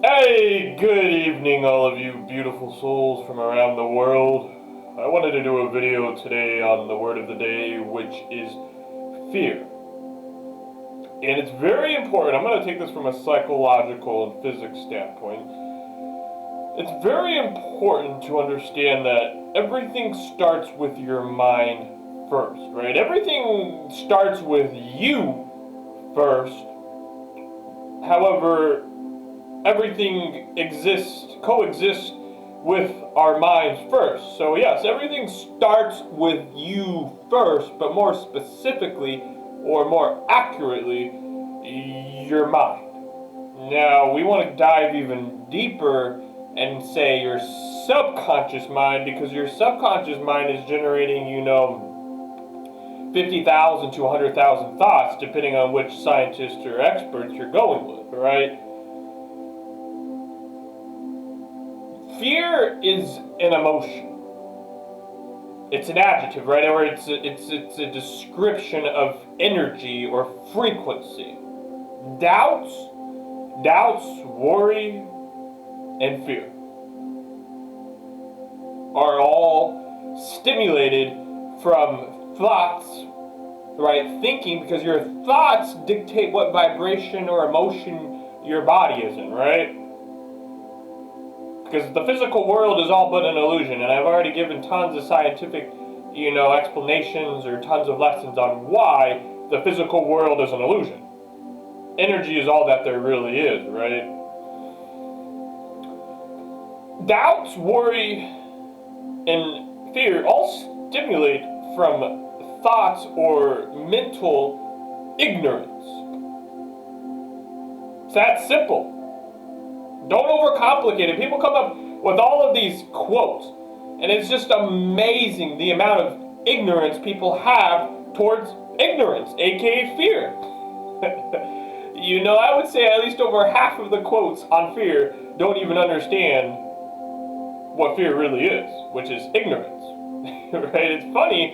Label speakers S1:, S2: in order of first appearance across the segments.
S1: Hey, good evening, all of you beautiful souls from around the world. I wanted to do a video today on the word of the day, which is fear. And it's very important. I'm going to take this from a psychological and physics standpoint. It's very important to understand that everything starts with your mind first, right? Everything starts with you first. However, everything coexists with our minds first. So yes, everything starts with you first, but more specifically, or more accurately, your mind. Now, we want to dive even deeper and say your subconscious mind, because your subconscious mind is generating, 50,000 to 100,000 thoughts, depending on which scientist or experts you're going with, right? Fear is an emotion. It's an adjective, right? Or it's a description of energy or frequency. Doubts, worry, and fear are all stimulated from thoughts, right? Thinking, because your thoughts dictate what vibration or emotion your body is in, right? Because the physical world is all but an illusion, and I've already given tons of scientific, explanations or tons of lessons on why the physical world is an illusion. Energy is all that there really is, right? Doubts, worry, and fear all stimulate from thoughts or mental ignorance. It's that simple. Don't overcomplicate it. People come up with all of these quotes, and it's just amazing the amount of ignorance people have towards ignorance, aka fear. I would say at least over half of the quotes on fear don't even understand what fear really is, which is ignorance. Right? It's funny,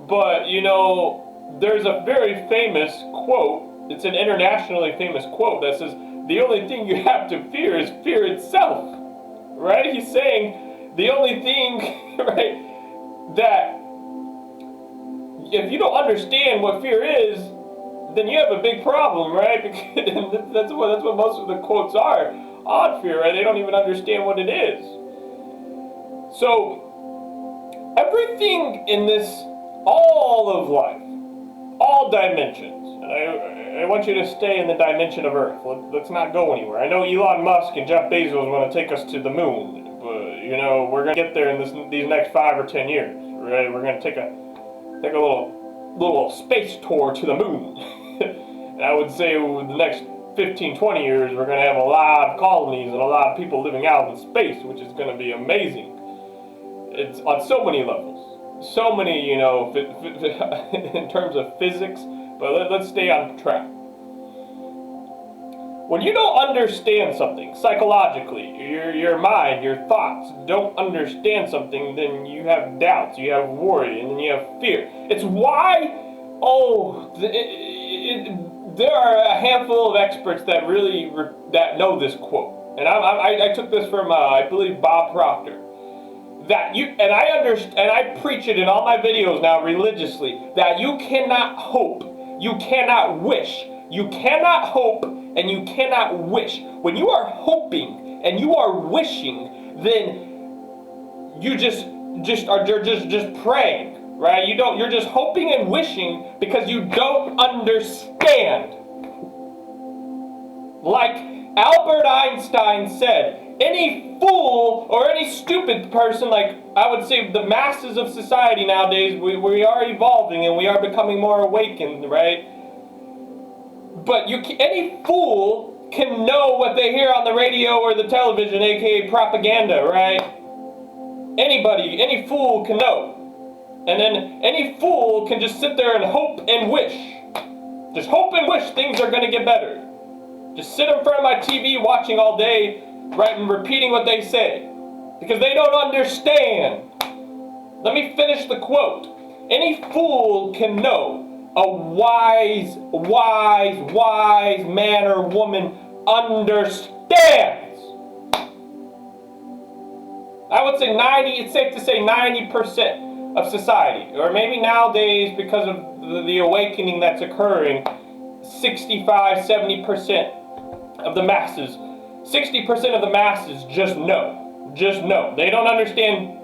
S1: but there's a very famous quote. It's an internationally famous quote that says, the only thing you have to fear is fear itself, right? He's saying the only thing, right, that if you don't understand what fear is, then you have a big problem, right? Because that's what most of the quotes are on fear, right? They don't even understand what it is. So everything in this, all of life, all dimensions, and I want you to stay in the dimension of Earth. Let's not go anywhere. I know Elon Musk and Jeff Bezos want to take us to the moon, but we're gonna get there in these next 5 or 10 years, right? We're gonna take a little space tour to the moon. And I would say in the next 15, 20 years, we're gonna have a lot of colonies and a lot of people living out in space, which is gonna be amazing. It's on so many levels. So many, in terms of physics, but let's stay on track. When you don't understand something psychologically, your mind, your thoughts don't understand something, then you have doubts, you have worry, and then you have fear. It's why, there are a handful of experts that really that know this quote, and I took this from I believe Bob Proctor. That you and I understand, and I preach it in all my videos now religiously, that you cannot hope, you cannot wish, you cannot hope, and you cannot wish. When you are hoping and you are wishing, then you just praying, right? You're just hoping and wishing because you don't understand. Like Albert Einstein said, any fool or any stupid person, like I would say the masses of society nowadays, we are evolving and we are becoming more awakened, right? But any fool can know what they hear on the radio or the television, aka propaganda, right? Anybody, any fool can know. And then any fool can just sit there and hope and wish. Just hope and wish things are going to get better. Just sit in front of my TV watching all day, right, and repeating what they say. Because they don't understand. Let me finish the quote. Any fool can know. A wise man or woman understands I would say it's safe to say 90% of society, or maybe nowadays because of the awakening that's occurring, 65-70% of the masses, 60% of the masses just know. They don't understand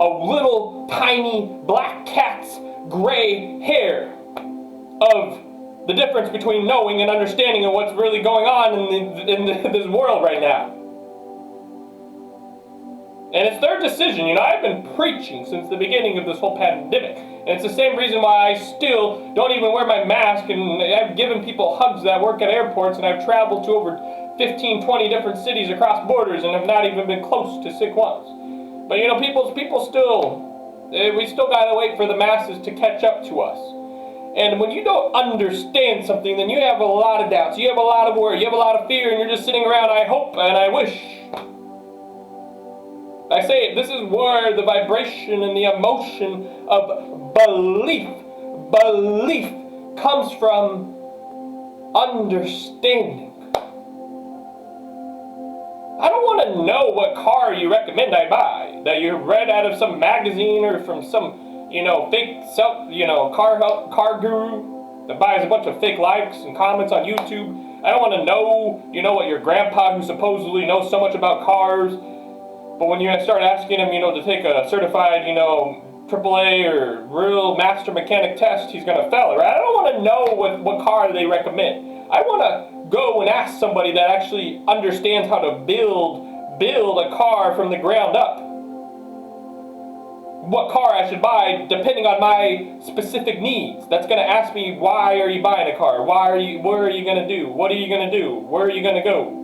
S1: a little tiny black cat's gray hair of the difference between knowing and understanding of what's really going on in this world right now. And it's their decision. I've been preaching since the beginning of this whole pandemic. And it's the same reason why I still don't even wear my mask. And I've given people hugs that work at airports. And I've traveled to over 15, 20 different cities across borders and have not even been close to sick once. But people still, we still gotta wait for the masses to catch up to us. And when you don't understand something, then you have a lot of doubts. You have a lot of worry. You have a lot of fear. And you're just sitting around, I hope and I wish. I say this is where the vibration and the emotion of belief comes from understanding. I don't want to know what car you recommend I buy, that you read out of some magazine or from some, fake car guru that buys a bunch of fake likes and comments on YouTube. I don't want to know, what your grandpa who supposedly knows so much about cars. But when you start asking him, to take a certified, AAA or real master mechanic test, he's going to fail it, right? I don't want to know what car they recommend. I want to go and ask somebody that actually understands how to build a car from the ground up. What car I should buy depending on my specific needs. That's going to ask me, why are you buying a car? Where are you going to do? What are you going to do? Where are you going to go?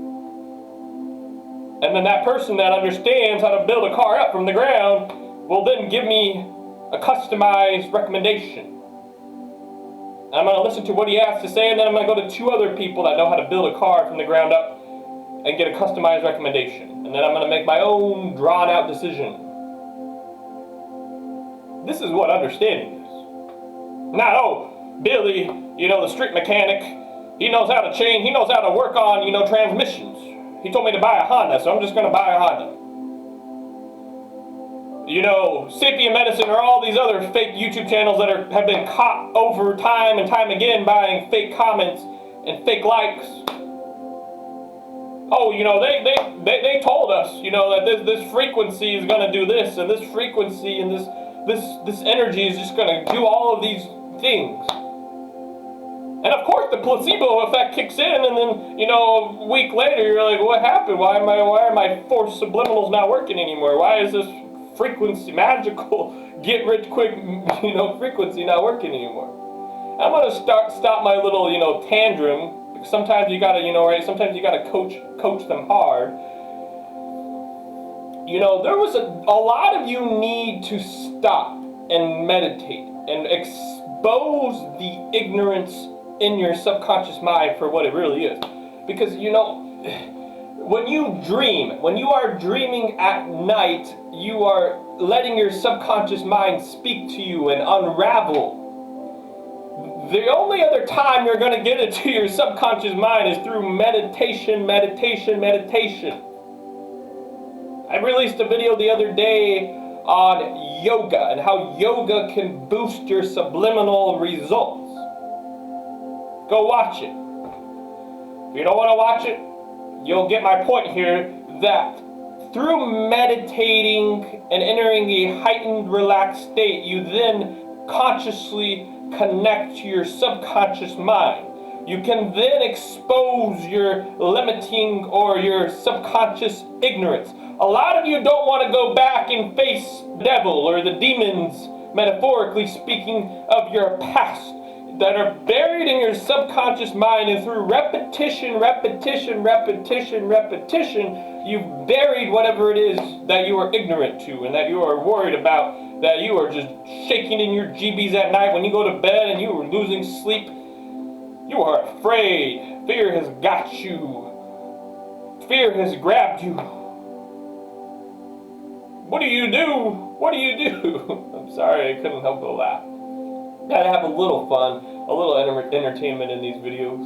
S1: And then that person that understands how to build a car up from the ground will then give me a customized recommendation. And I'm going to listen to what he has to say, and then I'm going to go to 2 other people that know how to build a car from the ground up and get a customized recommendation. And then I'm going to make my own drawn-out decision. This is what understanding is. Not, Billy, the street mechanic, he knows how to work on, transmissions. He told me to buy a Honda, so I'm just going to buy a Honda. Sapient Medicine or all these other fake YouTube channels that have been caught over time and time again buying fake comments and fake likes. They told us, that this frequency is going to do this, and this frequency and this energy is just going to do all of these things. And of course the placebo effect kicks in, and then, a week later you're like, what happened? Why are my forced subliminals not working anymore? Why is this frequency, magical, get rich quick, frequency not working anymore? I'm going to stop my little, tantrum, because sometimes you gotta, sometimes you gotta coach them hard. There was a lot of you need to stop and meditate and expose the ignorance in your subconscious mind for what it really is. Because, when you are dreaming at night, you are letting your subconscious mind speak to you and unravel. The only other time you're going to get it to your subconscious mind is through meditation. I released a video the other day on yoga and how yoga can boost your subliminal results. Go watch it. If you don't want to watch it, you'll get my point here that through meditating and entering a heightened, relaxed state, you then consciously connect to your subconscious mind. You can then expose your limiting or your subconscious ignorance. A lot of you don't want to go back and face the devil or the demons, metaphorically speaking, of your past that are buried in your subconscious mind, and through repetition, you've buried whatever it is that you are ignorant to and that you are worried about, that you are just shaking in your GBs at night when you go to bed and you are losing sleep. You are afraid. Fear has got you. Fear has grabbed you. What do you do? I'm sorry, I couldn't help but laugh. Gotta have a little fun, a little entertainment in these videos.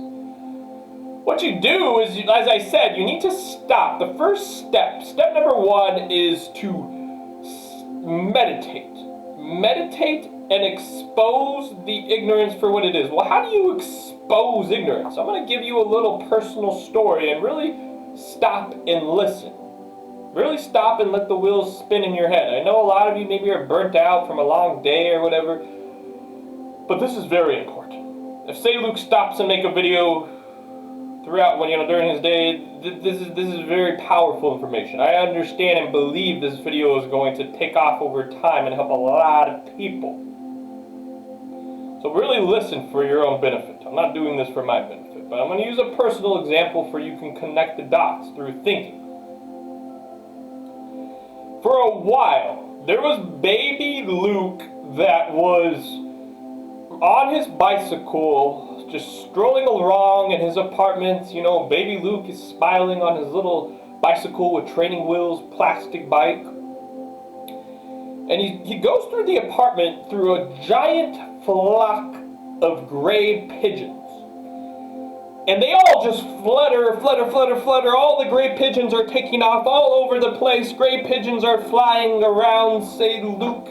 S1: What you do is, as I said, you need to stop. The first step number one is to meditate. Meditate and expose the ignorance for what it is. Well, how do you expose ignorance? I'm going to give you a little personal story and really stop and listen. Really stop and let the wheels spin in your head. I know a lot of you maybe are burnt out from a long day or whatever, but this is very important. If Seiluk stops and make a video throughout during his day, this is very powerful information. I understand and believe this video is going to take off over time and help a lot of people. So really listen for your own benefit. I'm not doing this for my benefit, but I'm going to use a personal example for you can connect the dots through thinking. For a while, there was baby Luke that was on his bicycle, just strolling along in his apartment. Baby Luke is smiling on his little bicycle with training wheels, plastic bike. And he goes through the apartment through a giant flock of gray pigeons. And they all just flutter. All the gray pigeons are taking off all over the place. Gray pigeons are flying around, baby Luke.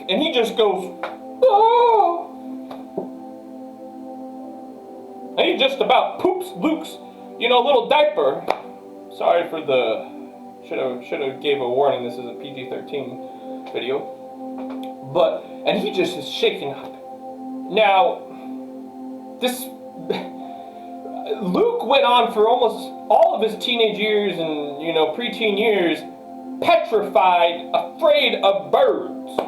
S1: And he just goes, oh! And he just about poops Luke's, little diaper. Sorry for should have gave a warning, this is a PG-13 video. And he just is shaking up. Now, Luke went on for almost all of his teenage years and, preteen years, petrified, afraid of birds.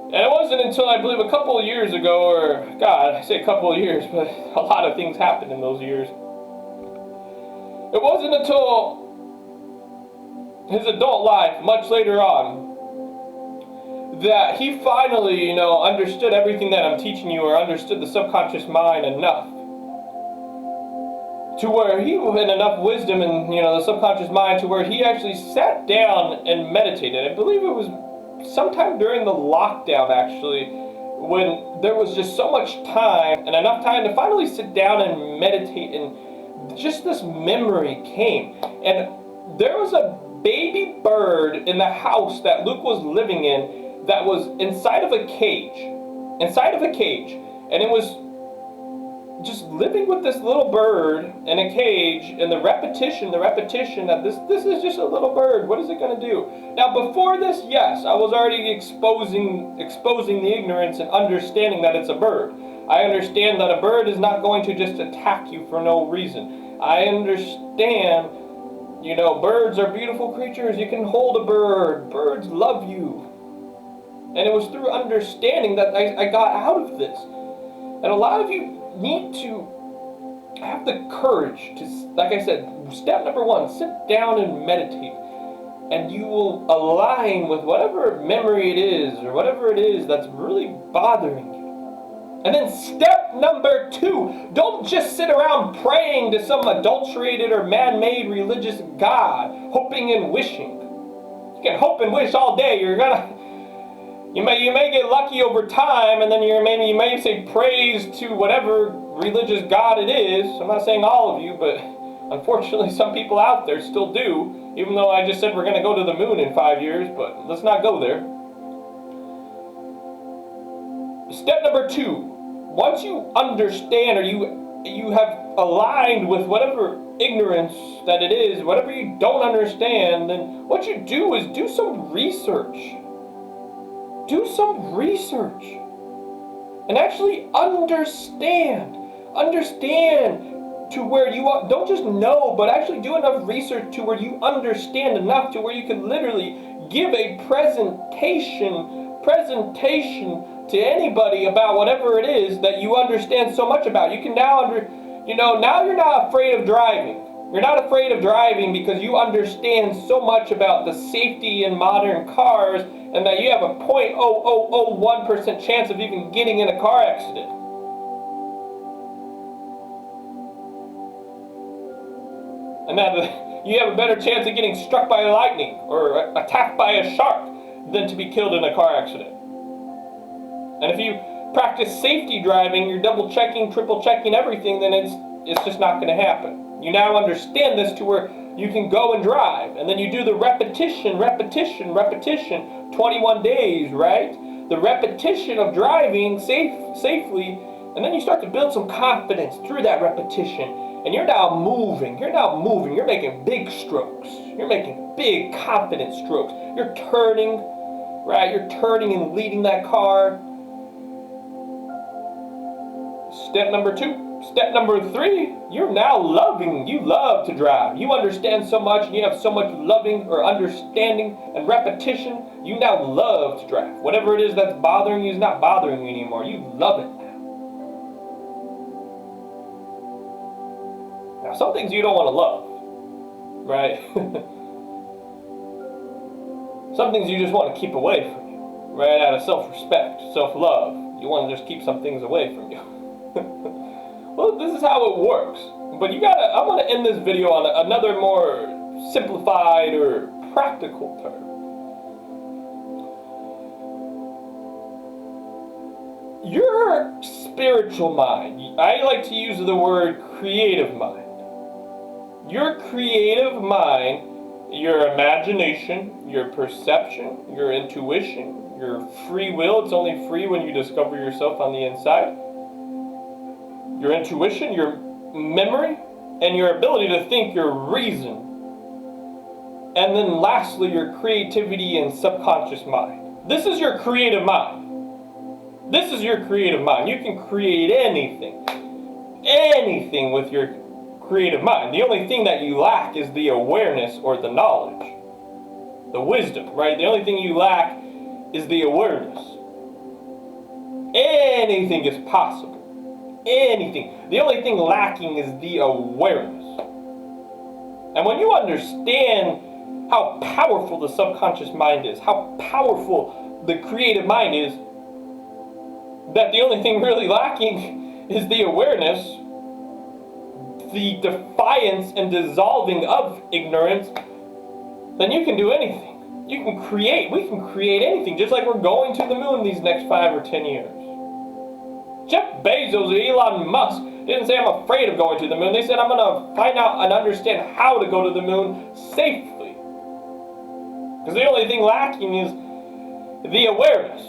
S1: And it wasn't until, I believe, a couple of years ago, or, God, I say a couple of years, but a lot of things happened in those years. It wasn't until his adult life, much later on, that he finally, understood everything that I'm teaching you, or understood the subconscious mind enough to where he had enough wisdom in, the subconscious mind to where he actually sat down and meditated. I believe it was sometime during the lockdown, actually, when there was just so much time and enough time to finally sit down and meditate, and just this memory came. And there was a baby bird in the house that Luke was living in that was inside of a cage, and it was just living with this little bird in a cage, and the repetition that this is just a little bird, what is it going to do? Now before this, yes, I was already exposing the ignorance and understanding that it's a bird. I understand that a bird is not going to just attack you for no reason. I understand, birds are beautiful creatures. You can hold a bird. Birds love you. And it was through understanding that I got out of this. And a lot of you need to have the courage to, like I said, step number one, sit down and meditate. And you will align with whatever memory it is, or whatever it is that's really bothering you. And then step number two, don't just sit around praying to some adulterated or man-made religious god, hoping and wishing. You can hope and wish all day. You may get lucky over time, and then you may say praise to whatever religious god it is. I'm not saying all of you, but unfortunately some people out there still do, even though I just said we're going to go to the moon in 5 years, but let's not go there. Step number two, once you understand, or you have aligned with whatever ignorance that it is, whatever you don't understand, then what you do is do some research. Do some research and actually understand to where you are. Don't just know, but actually do enough research to where you understand enough to where you can literally give a presentation to anybody about whatever it is that you understand so much about. You can now now you're not afraid of driving. You're not afraid of driving because you understand so much about the safety in modern cars, and that you have a 0.0001% chance of even getting in a car accident. And that you have a better chance of getting struck by lightning or attacked by a shark than to be killed in a car accident. And if you practice safety driving, you're double checking, triple checking everything, then it's just not going to happen. You now understand this to where you can go and drive, and then you do the repetition, 21 days, right? The repetition of driving safely, and then you start to build some confidence through that repetition, and you're now moving, you're making big strokes, you're making big confident strokes, you're turning, right? You're turning and leading that car. Step number 2. Step number 3, you're now loving. You love to drive. You understand so much, and you have so much loving or understanding and repetition. You now love to drive. Whatever it is that's bothering you is not bothering you anymore. You love it now. Now, some things you don't want to love, right? Some things you just want to keep away from you, right? Out of self-respect, self-love. You want to just keep some things away from you. Well, this is how it works. But I'm going to end this video on another more simplified or practical term. Your spiritual mind, I like to use the word creative mind. Your creative mind, your imagination, your perception, your intuition, your free will, it's only free when you discover yourself on the inside. Your intuition, your memory, and your ability to think, your reason. And then lastly, your creativity and subconscious mind. This is your creative mind. This is your creative mind. You can create anything with your creative mind. The only thing that you lack is the awareness or the knowledge, the wisdom, right? The only thing you lack is the awareness. Anything is possible. Anything. The only thing lacking is the awareness. And when you understand how powerful the subconscious mind is, how powerful the creative mind is, that the only thing really lacking is the awareness, the defiance and dissolving of ignorance, then you can do anything. You can create. We can create anything, just like we're going to the moon these next 5 or 10 years. Jeff Bezos or Elon Musk didn't say, I'm afraid of going to the moon. They said, I'm going to find out and understand how to go to the moon safely. Because the only thing lacking is the awareness.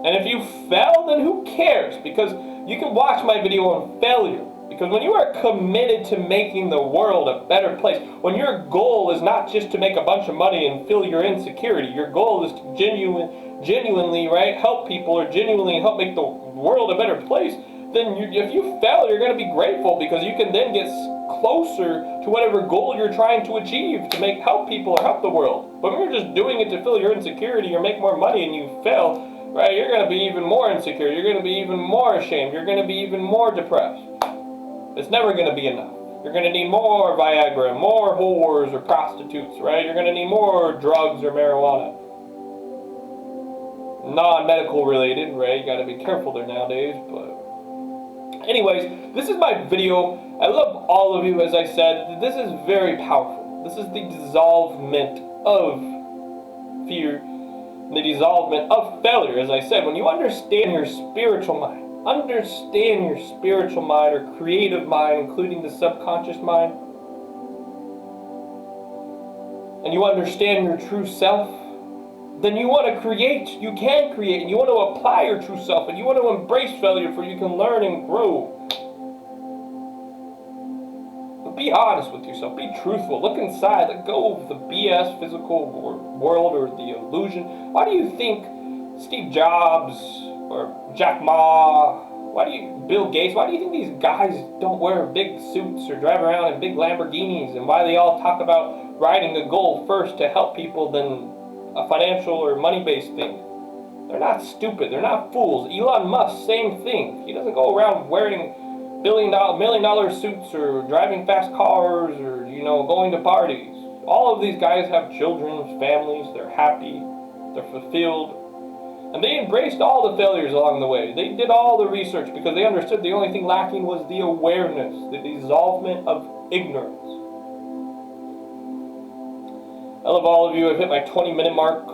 S1: And if you fail, then who cares? Because you can watch my video on failure. Because when you are committed to making the world a better place, when your goal is not just to make a bunch of money and fill your insecurity, your goal is to genuinely, right, help people or genuinely help make the world a better place, then if you fail, you're going to be grateful because you can then get closer to whatever goal you're trying to achieve to help people or help the world. But when you're just doing it to fill your insecurity or make more money and you fail, right, you're going to be even more insecure. You're going to be even more ashamed. You're going to be even more depressed. It's never going to be enough. You're going to need more Viagra, more whores or prostitutes, right? You're going to need more drugs or marijuana. Non-medical related, right? You got to be careful there nowadays, but... Anyways, this is my video. I love all of you, as I said. This is very powerful. This is the dissolvement of fear, the dissolvement of failure, as I said. When you understand your spiritual mind, understand your spiritual mind or creative mind, including the subconscious mind, and you understand your true self, then you want to create, you can create, and you want to apply your true self, and you want to embrace failure for you can learn and grow. But be honest with yourself, be truthful, look inside, let go of the BS physical world or the illusion. Why do you think Steve Jobs or Jack Ma, Bill Gates, why do you think these guys don't wear big suits or drive around in big Lamborghinis, and why they all talk about writing a goal first to help people than a financial or money-based thing? They're not stupid, they're not fools. Elon Musk, same thing. He doesn't go around wearing million-dollar suits or driving fast cars or, going to parties. All of these guys have children, families, they're happy, they're fulfilled. And they embraced all the failures along the way. They did all the research because they understood the only thing lacking was the awareness, the dissolvement of ignorance. I love all of you. I've hit my 20-minute mark.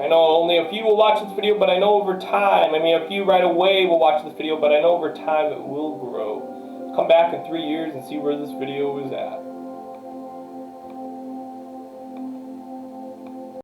S1: I know only a few will watch this video, but I know over time, I mean a few right away will watch this video, but I know over time it will grow. Come back in 3 years and see where this video is at.